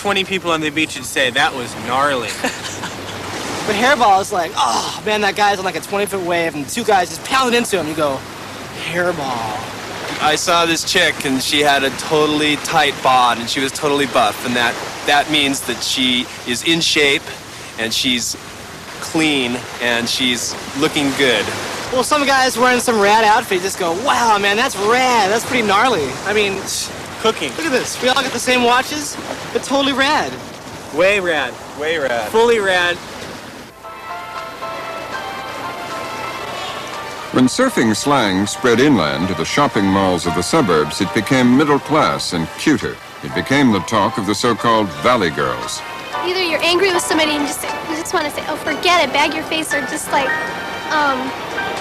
20 people on the beach would say that was gnarly. But Hairball is like, oh, man, that guy's on like a 20-foot wave, and two guys just pounded into him. You go, Hairball. I saw this chick, and she had a totally tight bod, and she was totally buff, and that means that she is in shape, and she's clean, and she's looking good. Well, some guys wearing some rad outfit just go, wow, man, that's rad. That's pretty gnarly. I mean, Cooking. look at this. We all got the same watches, but totally rad. Way rad. Way rad. Fully rad. When surfing slang spread inland to the shopping malls of the suburbs, it became middle class and cuter. It became the talk of the so-called Valley Girls. Either you're angry with somebody and you just want to say, oh, forget it, bag your face, or just like,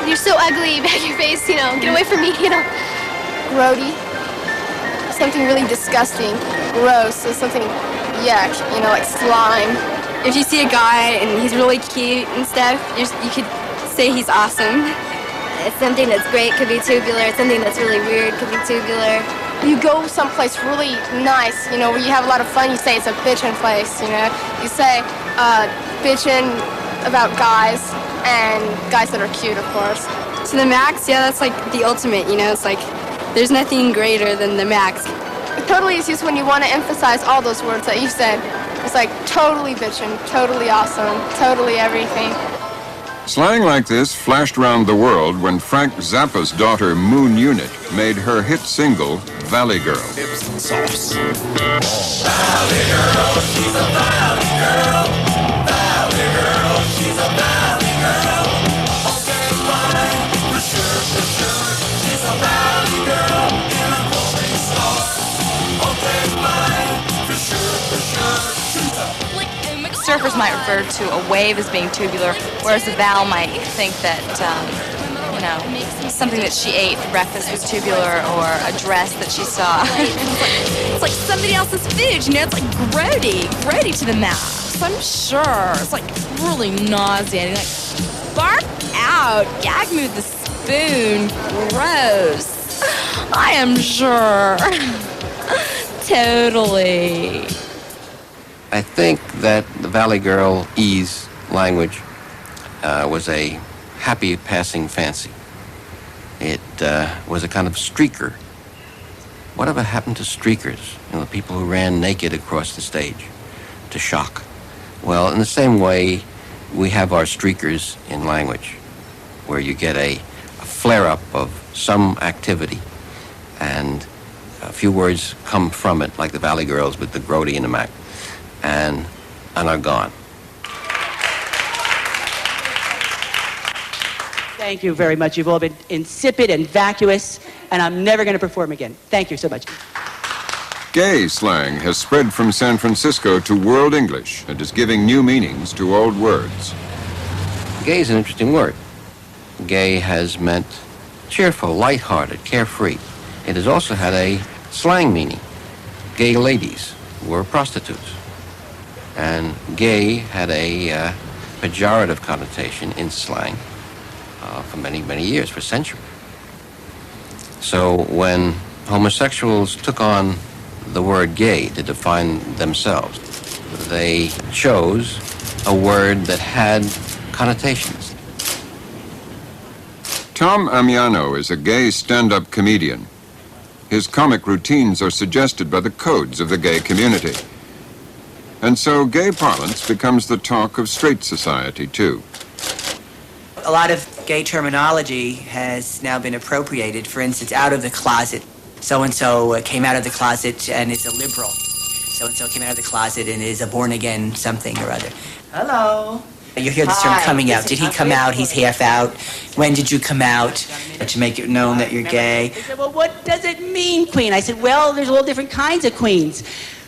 you're so ugly, bag your face, you know, get away from me, you know. Grody. Something really disgusting, gross, so something yuck, you know, like slime. If you see a guy and he's really cute and stuff, you could say he's awesome. It's something that's great, could be tubular. Something that's really weird, could be tubular. You go someplace really nice, you know, where you have a lot of fun, you say it's a bitchin' place, you know. You say bitchin' about guys, and guys that are cute, of course. To the max, yeah, that's like the ultimate, you know. It's like there's nothing greater than the max. It totally is used when you want to emphasize all those words that you said. It's like totally bitchin', totally awesome, totally everything. Slang like this flashed around the world when Frank Zappa's daughter Moon Unit made her hit single, Valley Girl. Hips and sauce. Valley girl, she's a valley girl. Valley girl, she's a valley girl. Okay, fine, for sure, for sure. She's a valley girl in a rolling sauce. Okay, fine, for sure, for sure. She's a Surfers might refer to a wave as being tubular, whereas a Val might think that, you know, something that she ate for breakfast was tubular, or a dress that she saw. It's like somebody else's food, you know? It's like grody to the max. I'm sure. It's like really nauseating. Like, bark out, gag me with the spoon. Gross. I am sure. Totally. I think that the Valley Girl ease language was a happy passing fancy. It was a kind of streaker. Whatever happened to streakers? You know, the people who ran naked across the stage to shock. Well, in the same way, we have our streakers in language, where you get a flare-up of some activity, and a few words come from it, like the Valley Girls with the grody and the mac. And are gone. Thank you very much. You've all been insipid and vacuous, and I'm never going to perform again. Thank you so much. Gay slang has spread from San Francisco to world English and is giving new meanings to old words. Gay is an interesting word. Gay has meant cheerful, lighthearted, carefree. It has also had a slang meaning. Gay ladies were prostitutes. And gay had a pejorative connotation in slang for many, many years, for centuries. So when homosexuals took on the word gay to define themselves, they chose a word that had connotations. Tom Amiano is a gay stand-up comedian. His comic routines are suggested by the codes of the gay community. And so gay parlance becomes the talk of straight society, too. A lot of gay terminology has now been appropriated. For instance, out of the closet. So-and-so came out of the closet and is a liberal. So-and-so came out of the closet and is a born-again something or other. Hello. You hear this term coming out. Did he come out? He's half out. When did you come out? To make it known that you're gay. They said, well, what does it mean, queen? I said, well, there's all different kinds of queens.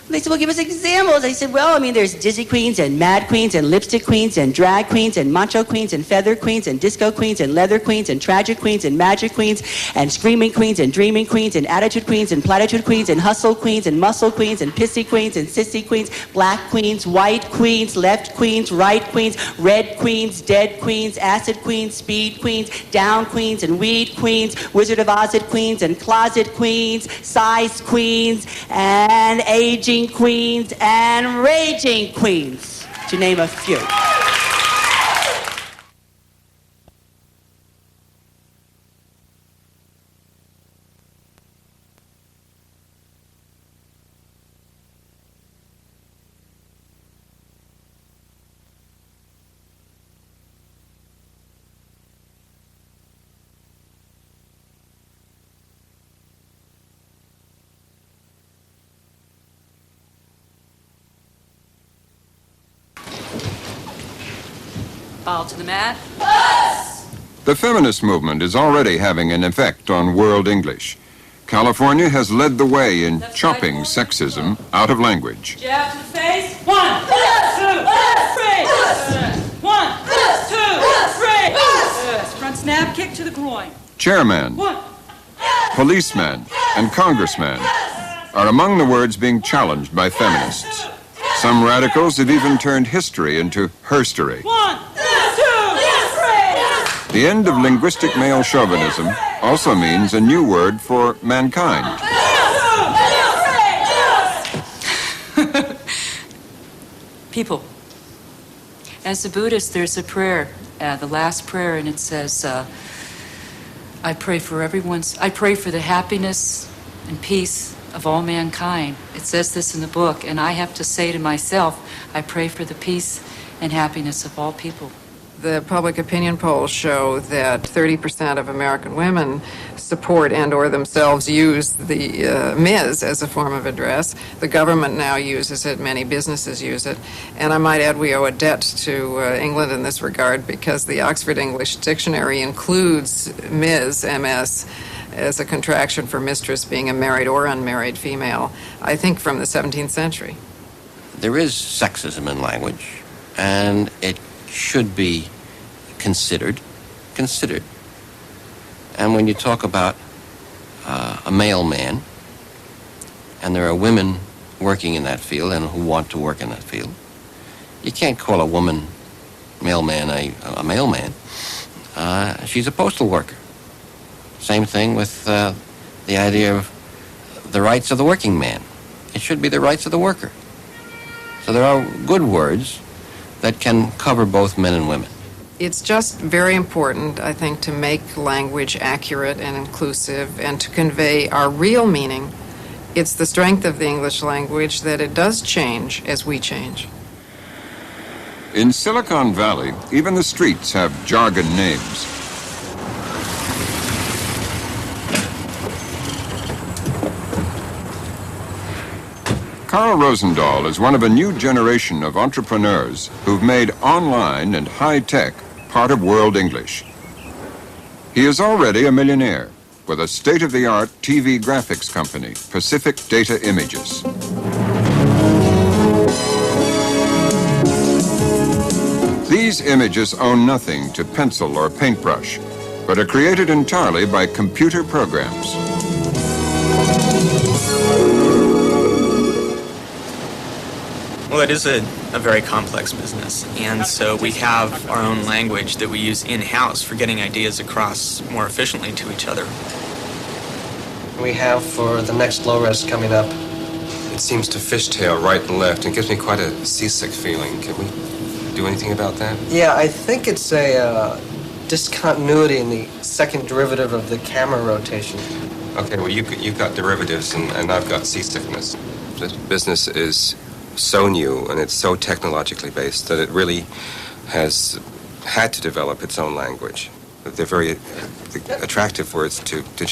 They said, well, give us examples. I said, well, I mean, there's dizzy queens and mad queens and lipstick queens and drag queens and macho queens and feather queens and disco queens and leather queens and tragic queens and magic queens and screaming queens and dreaming queens and attitude queens and platitude queens and hustle queens and muscle queens and pissy queens and sissy queens, black queens, white queens, left queens, right queens, red queens, dead queens, acid queens, speed queens, down queens and weed queens, Wizard of Oz queens and closet queens, size queens and aging Raging Queens, and Raging Queens, to name a few. Fall to the mat. The feminist movement is already having an effect on world English. California has led the way in chopping sexism out of language. Jab to the face. 1, 2, 3. 1, 2, 3. Front snap, kick to the groin. Chairman, policeman, and congressman are among the words being challenged by feminists. Some radicals have even turned history into herstory. 1, 2, 3. The end of linguistic male chauvinism also means a new word for mankind. People. As a Buddhist, there's a prayer, the last prayer, and it says, I pray for the happiness and peace of all mankind. It says this in the book, and I have to say to myself, I pray for the peace and happiness of all people. The public opinion polls show that 30% of American women support and or themselves use the Ms. as a form of address. The government now uses it. Many businesses use it. And I might add we owe a debt to England in this regard because the Oxford English Dictionary includes Ms., MS, as a contraction for mistress being a married or unmarried female, I think from the 17th century. There is sexism in language, and it should be considered. And when you talk about a male man, and there are women working in that field and who want to work in that field, you can't call a woman, mailman, a mailman. She's a postal worker. Same thing with the idea of the rights of the working man. It should be the rights of the worker. So there are good words that can cover both men and women. It's just very important, I think, to make language accurate and inclusive and to convey our real meaning. It's the strength of the English language that it does change as we change. In Silicon Valley, even the streets have jargon names. Carl Rosendahl is one of a new generation of entrepreneurs who've made online and high-tech part of world English. He is already a millionaire with a state-of-the-art TV graphics company, Pacific Data Images. These images owe nothing to pencil or paintbrush, but are created entirely by computer programs. Well, it is a very complex business, and so we have our own language that we use in-house for getting ideas across more efficiently to each other. We have for the next low-res coming up. It seems to fishtail right and left and gives me quite a seasick feeling. Can we do anything about that? Yeah, I think it's a discontinuity in the second derivative of the camera rotation. Okay, well, you've got derivatives and I've got seasickness. This business is so new and it's so technologically based that it really has had to develop its own language. They're very attractive words to